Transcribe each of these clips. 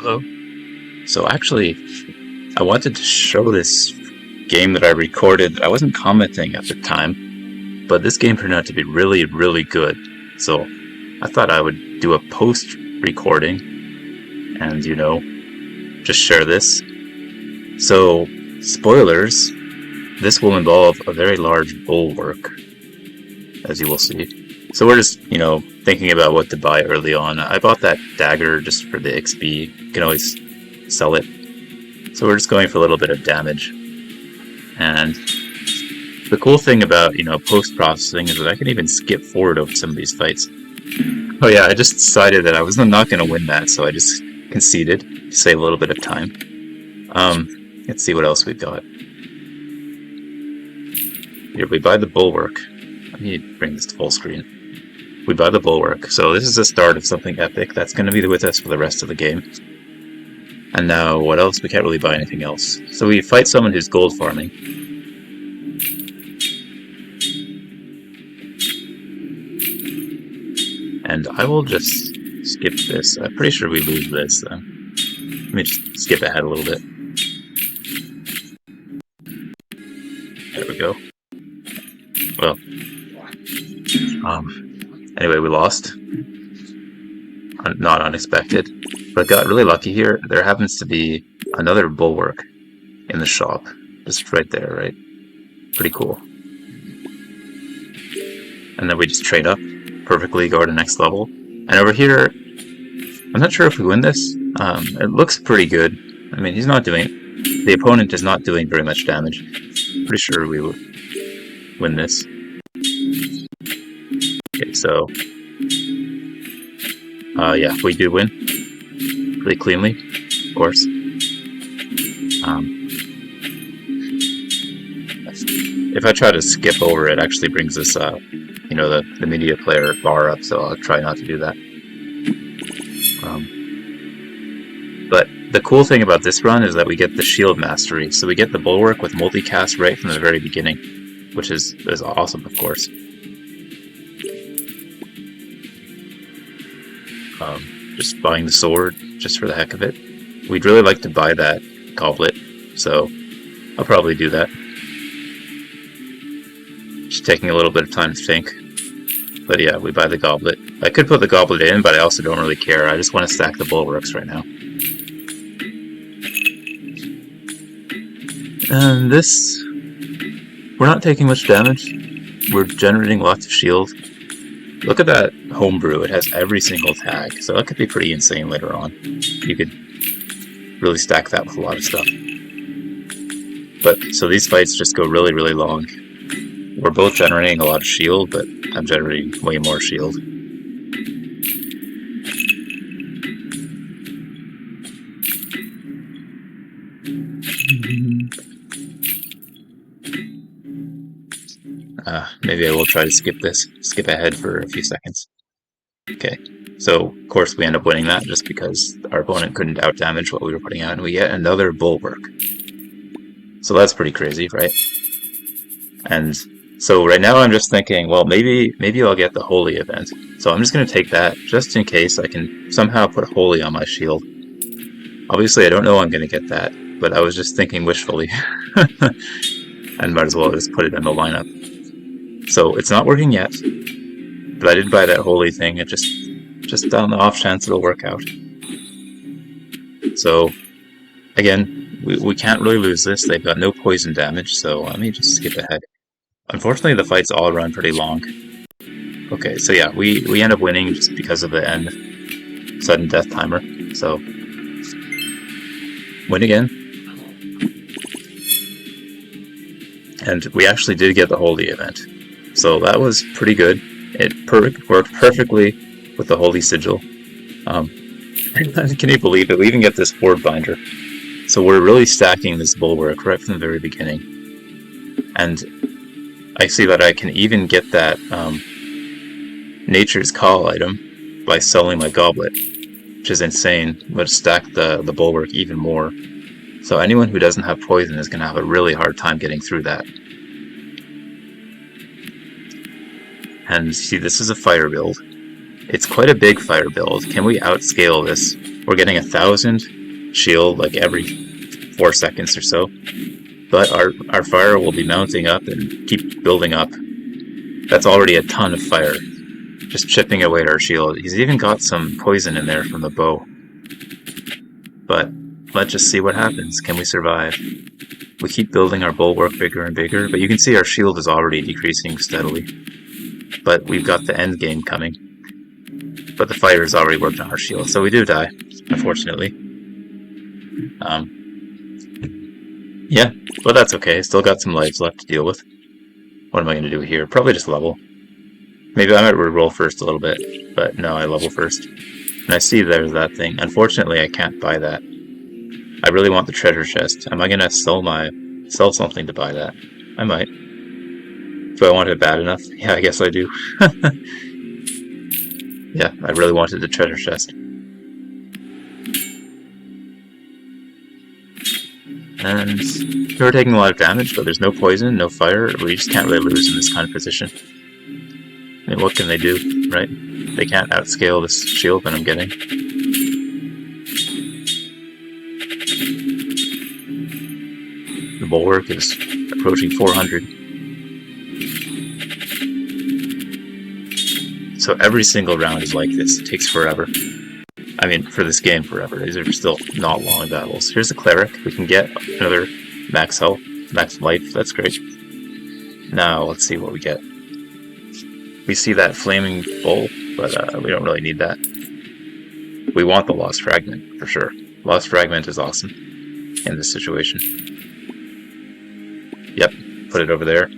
Hello. So actually, I wanted to show this game that I recorded. I wasn't commenting at the time, but this game turned out to be really, really good. So I thought I would do a post recording and, just share this. So, spoilers, this will involve a very large bulwark, as you will see. So we're just, thinking about what to buy early on. I bought that dagger just for the XP. You can always sell it. So we're just going for a little bit of damage. And the cool thing about, post-processing is that I can even skip forward over some of these fights. Oh yeah, I just decided that I was not going to win that, so I just conceded to save a little bit of time. Let's see what else we've got. Here, we buy the Bulwark. Let me bring this to full screen. We buy the Bulwark. So this is the start of something epic that's going to be with us for the rest of the game. And now, what else? We can't really buy anything else. So we fight someone who's gold farming. And I will just skip this. I'm pretty sure we lose this. Let me just skip ahead a little bit. There we go. Well, anyway, we lost. Not unexpected, but got really lucky here. There happens to be another Bulwark in the shop, just right there, right? Pretty cool. And then we just trade up perfectly, go to the next level. And over here, I'm not sure if we win this. It looks pretty good. I mean, the opponent is not doing very much damage. Pretty sure we will win this. Okay, so yeah, we do win pretty cleanly, of course. If I try to skip over, it actually brings this, the media player bar up, so I'll try not to do that. But the cool thing about this run is that we get the shield mastery, so we get the Bulwark with multicast right from the very beginning, which is awesome, of course. Just buying the sword just for the heck of it. We'd really like to buy that goblet, so I'll probably do that. Just taking a little bit of time to think. But yeah, we buy the goblet. I could put the goblet in, but I also don't really care. I just want to stack the bulwarks right now. And this, we're not taking much damage. We're generating lots of shield. Look at that homebrew, it has every single tag, so that could be pretty insane later on. You could really stack that with a lot of stuff. But, so these fights just go really, really long. We're both generating a lot of shield, but I'm generating way more shield. Maybe I will try to skip ahead for a few seconds. Okay, so of course we end up winning that just because our opponent couldn't outdamage what we were putting out, and we get another Bulwark. So that's pretty crazy, right? And so right now I'm just thinking, well, maybe I'll get the Holy event. So I'm just going to take that just in case I can somehow put Holy on my shield. Obviously I don't know I'm going to get that, but I was just thinking wishfully. And might as well just put it in the lineup. So it's not working yet, but I did buy that Holy thing. It just on the off chance it'll work out. So again, we can't really lose this. They've got no poison damage, so let me just skip ahead. Unfortunately, the fights all run pretty long. Okay, so yeah, we end up winning just because of the end sudden death timer. So win again. And we actually did get the Holy event. So that was pretty good. It worked perfectly with the Holy Sigil. Can you believe it? We even get this Horde Binder. So we're really stacking this Bulwark right from the very beginning. And I see that I can even get that Nature's Call item by selling my goblet, which is insane. But stack the Bulwark even more. So anyone who doesn't have poison is going to have a really hard time getting through that. And see, this is a fire build. It's quite a big fire build. Can we outscale this We're getting 1,000 shield like every 4 seconds or so. But our fire will be mounting up and keep building up. That's already a ton of fire. Just chipping away at our shield. He's even got some poison in there from the bow. But let's just see what happens. Can we survive? We keep building our bulwark bigger and bigger, but you can see our shield is already decreasing steadily. But we've got the end game coming. But the fire has already worked on our shield, so we do die, unfortunately. Yeah, but that's okay. Still got some lives left to deal with. What am I going to do here? Probably just level. Maybe I might reroll first a little bit, but no, I level first. And I see there's that thing. Unfortunately, I can't buy that. I really want the treasure chest. Am I going to sell something to buy that? I might. Do I want it bad enough? Yeah, I guess I do. Yeah, I really wanted the treasure chest. And we're taking a lot of damage, but there's no poison, no fire. We just can't really lose in this kind of position. I mean, what can they do, right? They can't outscale this shield that I'm getting. The bulwark is approaching 400. So every single round is like this. It takes forever. I mean, for this game, forever. These are still not long battles. Here's a cleric. We can get another max health, max life. That's great. Now, let's see what we get. We see that flaming bowl, but we don't really need that. We want the Lost Fragment, for sure. Lost Fragment is awesome in this situation. Yep, put it over there.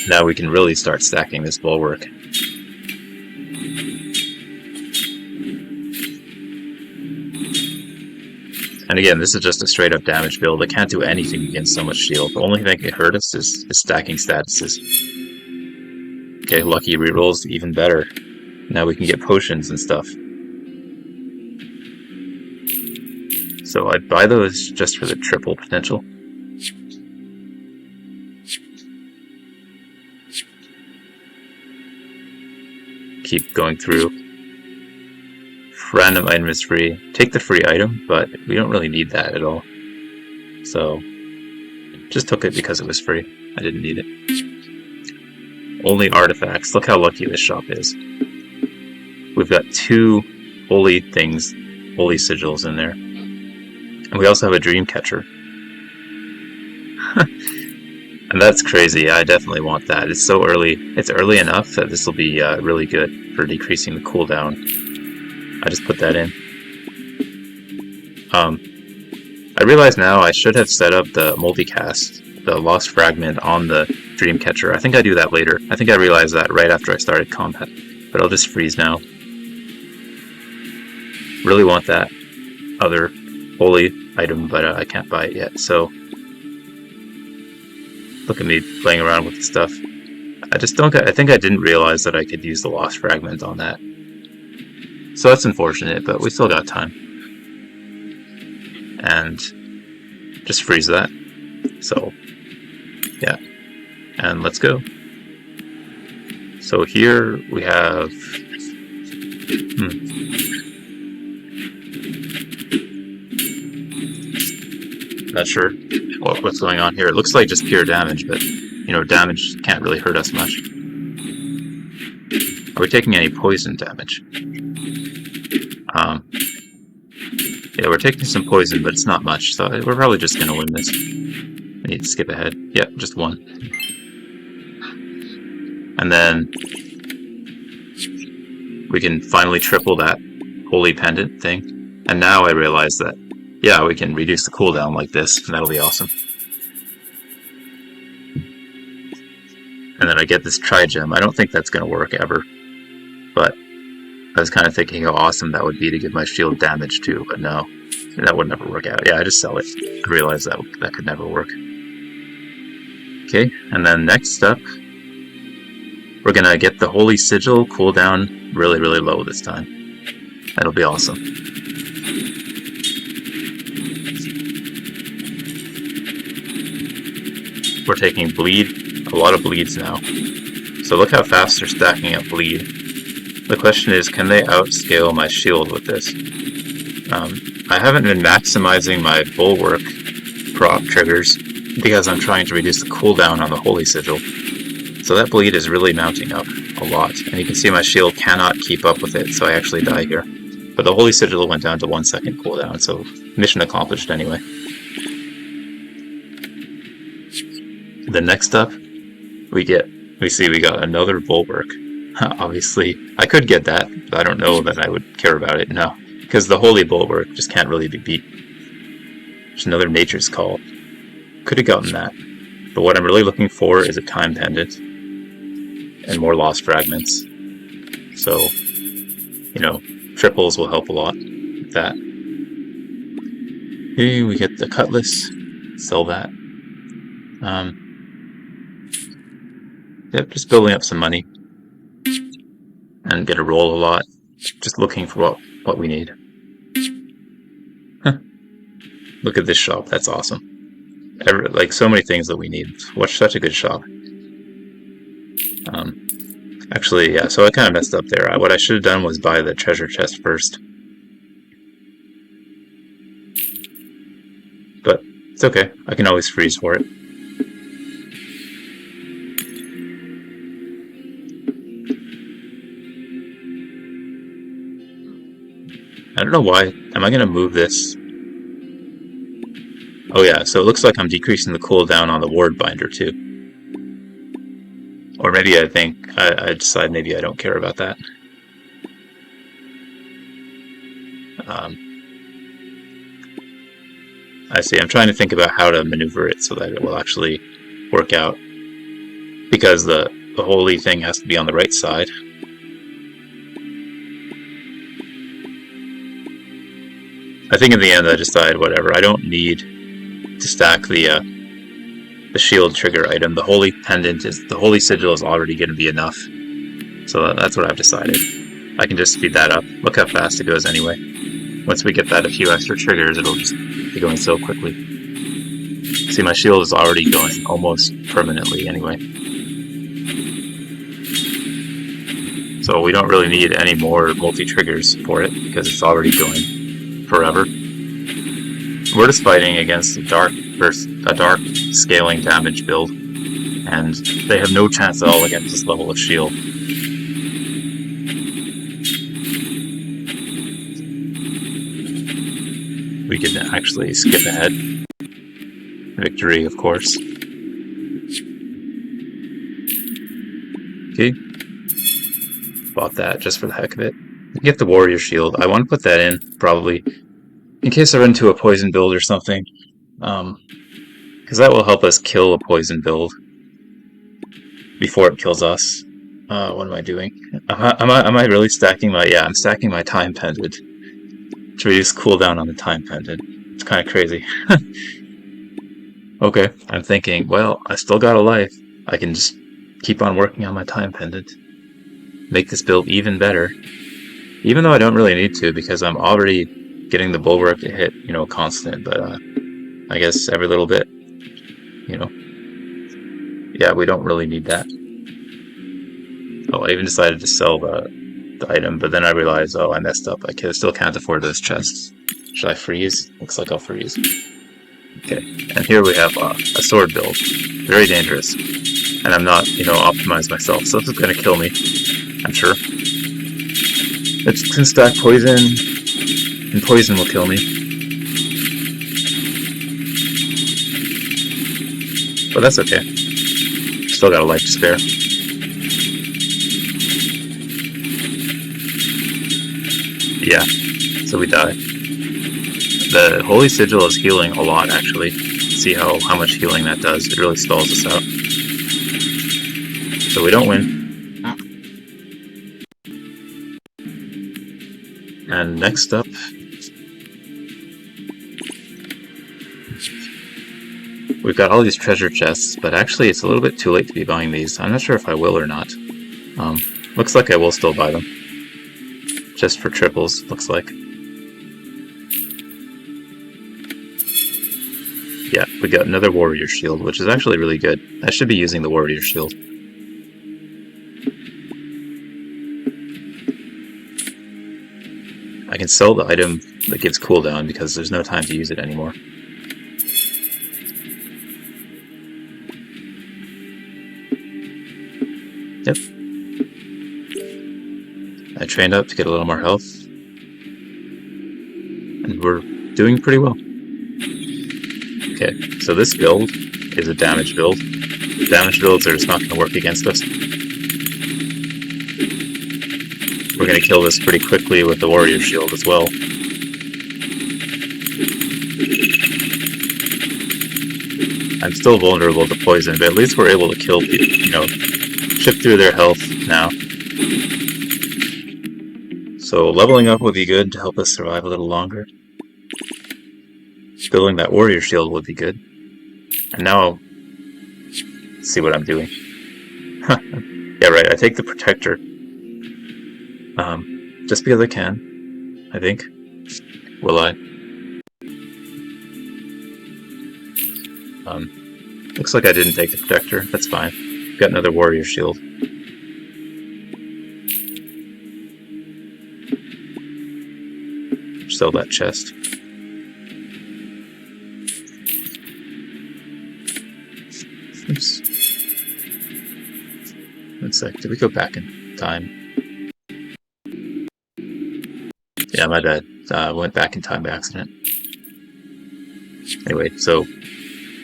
Now we can really start stacking this bulwark. And again, this is just a straight up damage build. It can't do anything against so much shield. The only thing that can hurt us is stacking statuses. Okay, lucky rerolls, even better. Now we can get potions and stuff. So I'd buy those just for the triple potential. Keep going through. Random item is free. Take the free item, but we don't really need that at all. So, just took it because it was free. I didn't need it. Only artifacts. Look how lucky this shop is. We've got 2 holy things, holy sigils in there. And we also have a dream catcher. And that's crazy. I definitely want that. It's so early. It's early enough that this will be really good for decreasing the cooldown. I just put that in. I realize now I should have set up the multicast, the Lost Fragment on the Dreamcatcher. I think I do that later. I think I realized that right after I started combat. But I'll just freeze now. Really want that other holy item, but I can't buy it yet. So look at me playing around with the stuff. I think I didn't realize that I could use the Lost Fragment on that. So that's unfortunate, but we still got time. And just freeze that. So, yeah. And let's go. So here we have... Not sure what's going on here. It looks like just pure damage, but, you know, damage can't really hurt us much. Are we taking any poison damage? Yeah, we're taking some poison, but it's not much, so we're probably just going to win this. I need to skip ahead. Yep, just 1. And then we can finally triple that holy pendant thing. And now I realize that, yeah, we can reduce the cooldown like this, and that'll be awesome. And then I get this Tri-Gem. I don't think that's going to work ever, but I was kind of thinking how awesome that would be to give my shield damage too, but no, that would never work out. Yeah, I just sell it. I realized that could never work. Okay, and then next up, we're gonna get the Holy Sigil cooldown really, really low this time. That'll be awesome. We're taking bleed, a lot of bleeds now. So look how fast they're stacking up bleed. The question is, can they outscale my shield with this? I haven't been maximizing my Bulwark prop triggers because I'm trying to reduce the cooldown on the Holy Sigil. So that bleed is really mounting up a lot, and you can see my shield cannot keep up with it, so I actually die here. But the Holy Sigil went down to 1 second cooldown, so mission accomplished anyway. Then next up, we see we got another Bulwark. Obviously, I could get that, but I don't know that I would care about it, no. Because the Holy Bulwark just can't really be beat. There's another Nature's Call. Could have gotten that. But what I'm really looking for is a Time Pendant. And more Lost Fragments. So, you know, triples will help a lot with that. Okay, we get the Cutlass. Sell that. Yep, just building up some money. And get a roll a lot. Just looking for what we need. Huh. Look at this shop, that's awesome. Like so many things that we need. What's such a good shop. Actually, yeah, so I kind of messed up there. What I should have done was buy the treasure chest first. But it's okay, I can always freeze for it. I don't know why. Am I going to move this? Oh yeah, so it looks like I'm decreasing the cooldown on the ward binder too. Or maybe I think, I decide maybe I don't care about that. I see, I'm trying to think about how to maneuver it so that it will actually work out. Because the holy thing has to be on the right side. I think in the end I decide whatever. I don't need to stack the shield trigger item. The holy pendant the holy sigil is already going to be enough. So that's what I've decided. I can just speed that up. Look how fast it goes anyway. Once we get that a few extra triggers, it'll just be going so quickly. See, my shield is already going almost permanently anyway. So we don't really need any more multi-triggers for it because it's already going forever. We're just fighting against a dark scaling damage build, and they have no chance at all against this level of shield. We can actually skip ahead. Victory, of course. Okay. Bought that just for the heck of it. Get the warrior shield. I want to put that in, probably, in case I run into a poison build or something. Because that will help us kill a poison build before it kills us. What am I doing? Am I really stacking my... Yeah, I'm stacking my time pendant to reduce cooldown on the time pendant. It's kind of crazy. Okay, I'm thinking, well, I still got a life. I can just keep on working on my time pendant. Make this build even better. Even though I don't really need to, because I'm already getting the Bulwark to hit, you know, constant, but I guess every little bit, you know. Yeah, we don't really need that. Oh, I even decided to sell the item, but then I realized, oh, I messed up. I still can't afford those chests. Should I freeze? Looks like I'll freeze. Okay, and here we have a sword build. Very dangerous. And I'm not, you know, optimized myself, so this is going to kill me, I'm sure. It can stack poison, and poison will kill me. But that's okay. Still got a life to spare. Yeah, so we die. The Holy Sigil is healing a lot, actually. See how much healing that does. It really stalls us out. So we don't win. And next up, we've got all these treasure chests, but actually it's a little bit too late to be buying these. I'm not sure if I will or not. Looks like I will still buy them. Just for triples, looks like. Yeah, we got another warrior shield, which is actually really good. I should be using the warrior shield. I can sell the item that gives cooldown because there's no time to use it anymore. Yep. I trained up to get a little more health. And we're doing pretty well. Okay, so this build is a damage build. Damage builds are just not going to work against us. We're going to kill this pretty quickly with the warrior shield as well. I'm still vulnerable to poison, but at least we're able to kill people, you know, chip through their health now. So leveling up would be good to help us survive a little longer. Building that warrior shield would be good. And now, let's see what I'm doing. Yeah, right, I take the protector. Just because I can, I think. Will I? Looks like I didn't take the protector. That's fine. Got another warrior shield. Sell that chest. Oops. One sec. Did we go back in time? Yeah, my bad. Went back in time by accident. Anyway, so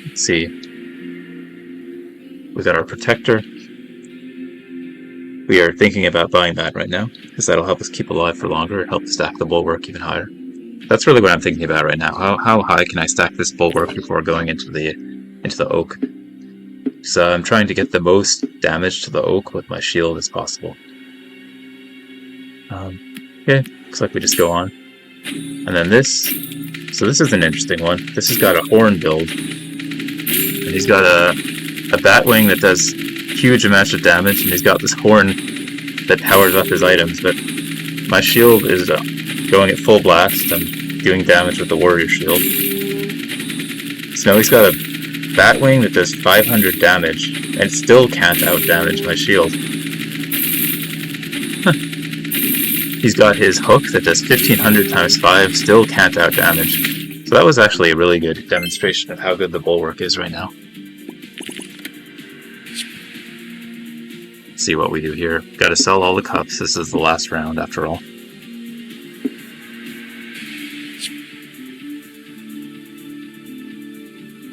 let's see. We got our protector. We are thinking about buying that right now, because that'll help us keep alive for longer and help stack the bulwark even higher. That's really what I'm thinking about right now. How high can I stack this bulwark before going into the oak? So I'm trying to get the most damage to the oak with my shield as possible. Okay, looks like we just go on. And then this. So this is an interesting one. This has got a horn build. And he's got a batwing that does huge amounts of damage, and he's got this horn that powers up his items, but my shield is going at full blast and doing damage with the warrior shield. So now he's got a batwing that does 500 damage, and still can't out-damage my shield. He's got his hook that does 1500 times 5, still can't out-damage. So that was actually a really good demonstration of how good the bulwark is right now. Let's see what we do here. Gotta sell all the cups. This is the last round after all.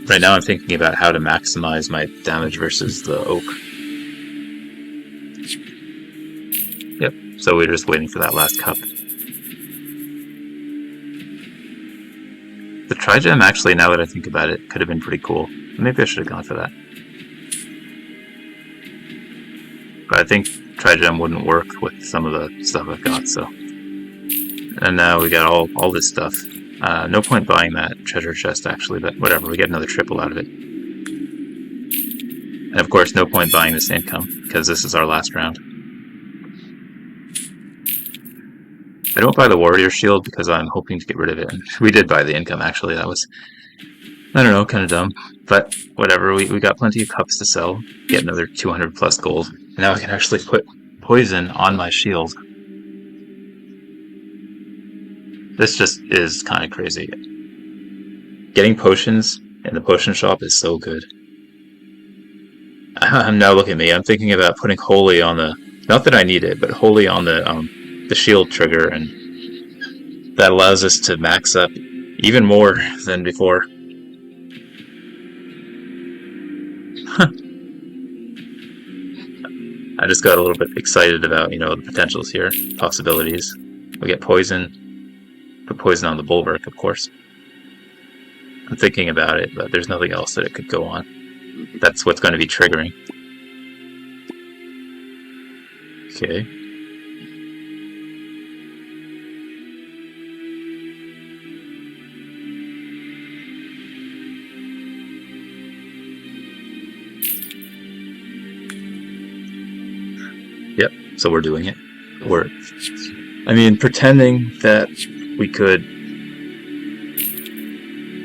Right now I'm thinking about how to maximize my damage versus the oak. Yep, so we're just waiting for that last cup. The Trigem, actually, now that I think about it, could have been pretty cool. Maybe I should have gone for that. But I think Trigem wouldn't work with some of the stuff I've got, so... And now we got all this stuff. No point buying that treasure chest, actually, but whatever, we get another triple out of it. And of course, no point buying this income, because this is our last round. I don't buy the warrior shield because I'm hoping to get rid of it. We did buy the income, actually. That was, I don't know, kind of dumb. But whatever, we got plenty of cups to sell. Get another 200 plus gold. And now I can actually put poison on my shield. This just is kind of crazy. Getting potions in the potion shop is so good. Now look at me. I'm thinking about putting holy on the... Not that I need it, but holy on the shield trigger, and that allows us to max up even more than before. I just got a little bit excited about, you know, the potentials here, possibilities. We get poison. Put poison on the bulwark, of course. I'm thinking about it, but there's nothing else that it could go on. That's what's going to be triggering. Okay. Yep, so we're doing it. Pretending that we could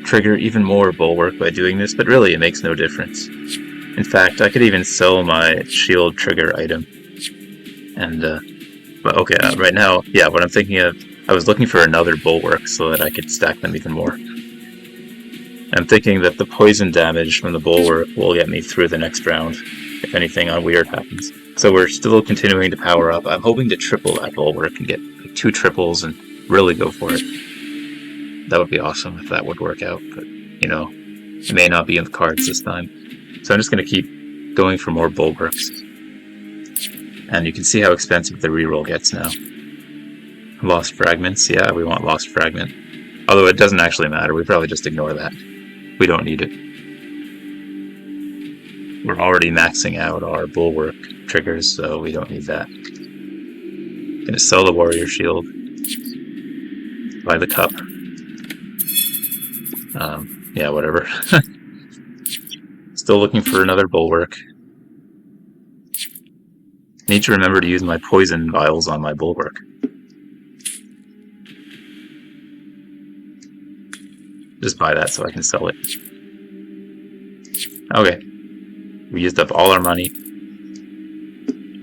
trigger even more bulwark by doing this, but really it makes no difference. In fact, I could even sell my shield trigger item. And, but okay, right now, yeah, what I'm thinking of, I was looking for another bulwark so that I could stack them even more. I'm thinking that the poison damage from the bulwark will get me through the next round, if anything weird happens. So we're still continuing to power up. I'm hoping to triple that bulwark and get like 2 triples and really go for it. That would be awesome if that would work out, but you know, it may not be in the cards this time. So I'm just going to keep going for more bulwarks. And you can see how expensive the reroll gets now. Lost fragments, yeah, we want lost fragment. Although it doesn't actually matter, we probably just ignore that. We don't need it. We're already maxing out our bulwark triggers, so we don't need that. Gonna sell the warrior shield. Buy the cup. Yeah, whatever. Still looking for another bulwark. Need to remember to use my poison vials on my bulwark. Just buy that so I can sell it. Okay. We used up all our money.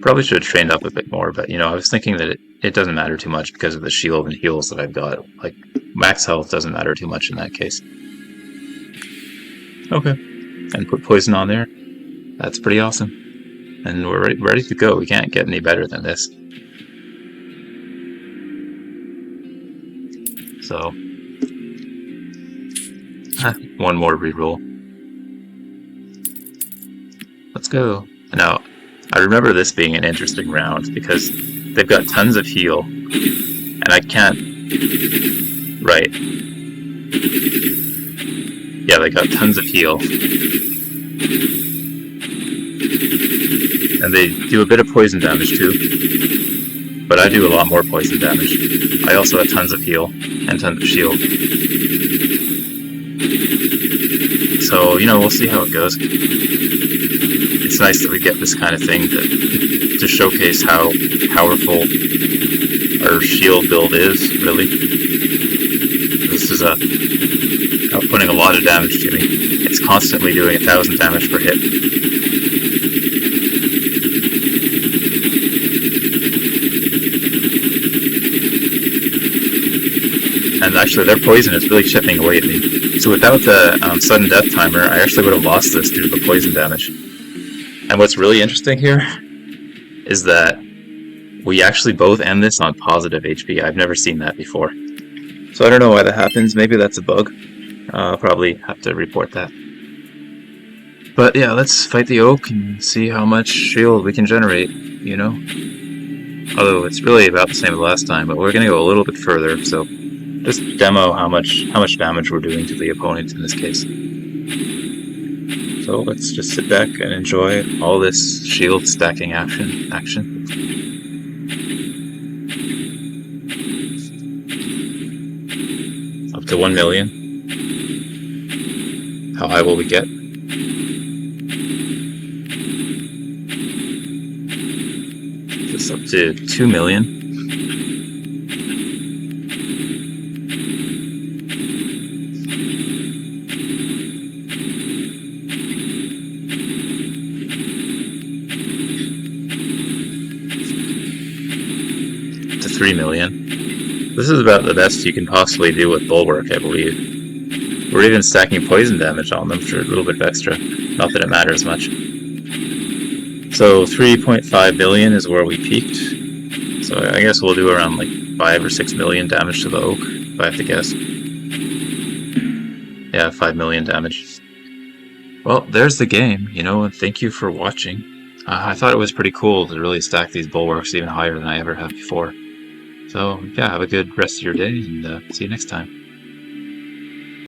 Probably should have trained up a bit more, but you know, I was thinking that it doesn't matter too much because of the shield and heals that I've got. Like, max health doesn't matter too much in that case. Okay. And put poison on there. That's pretty awesome. And we're ready to go. We can't get any better than this. So, one more reroll. Let's go. Now, I remember this being an interesting round because they've got tons of heal, and I can't... Right. Yeah, they got tons of heal. And they do a bit of poison damage too. But I do a lot more poison damage. I also have tons of heal and tons of shield. So, you know, we'll see how it goes. It's nice that we get this kind of thing to showcase how powerful our shield build is, really. This is outputting a lot of damage to me. It's constantly doing 1,000 damage per hit. And actually, their poison is really chipping away at me. So without the sudden death timer, I actually would have lost this due to the poison damage. And what's really interesting here is that we actually both end this on positive HP. I've never seen that before. So I don't know why that happens. Maybe that's a bug. I'll probably have to report that. But yeah, let's fight the oak and see how much shield we can generate, you know? Although it's really about the same as last time, but we're going to go a little bit further, so just demo how much damage we're doing to the opponent in this case. So let's just sit back and enjoy all this shield stacking action. Up to 1 million. How high will we get? Just up to 2 million. To 3 million. This is about the best you can possibly do with Bulwark, I believe. We're even stacking poison damage on them for a little bit of extra. Not that it matters much. So 3.5 billion is where we peaked. So I guess we'll do around like 5 or 6 million damage to the oak, if I have to guess. Yeah, 5 million damage. Well, there's the game, you know, and thank you for watching. I thought it was pretty cool to really stack these bulwarks even higher than I ever have before. So, yeah, have a good rest of your day, and see you next time.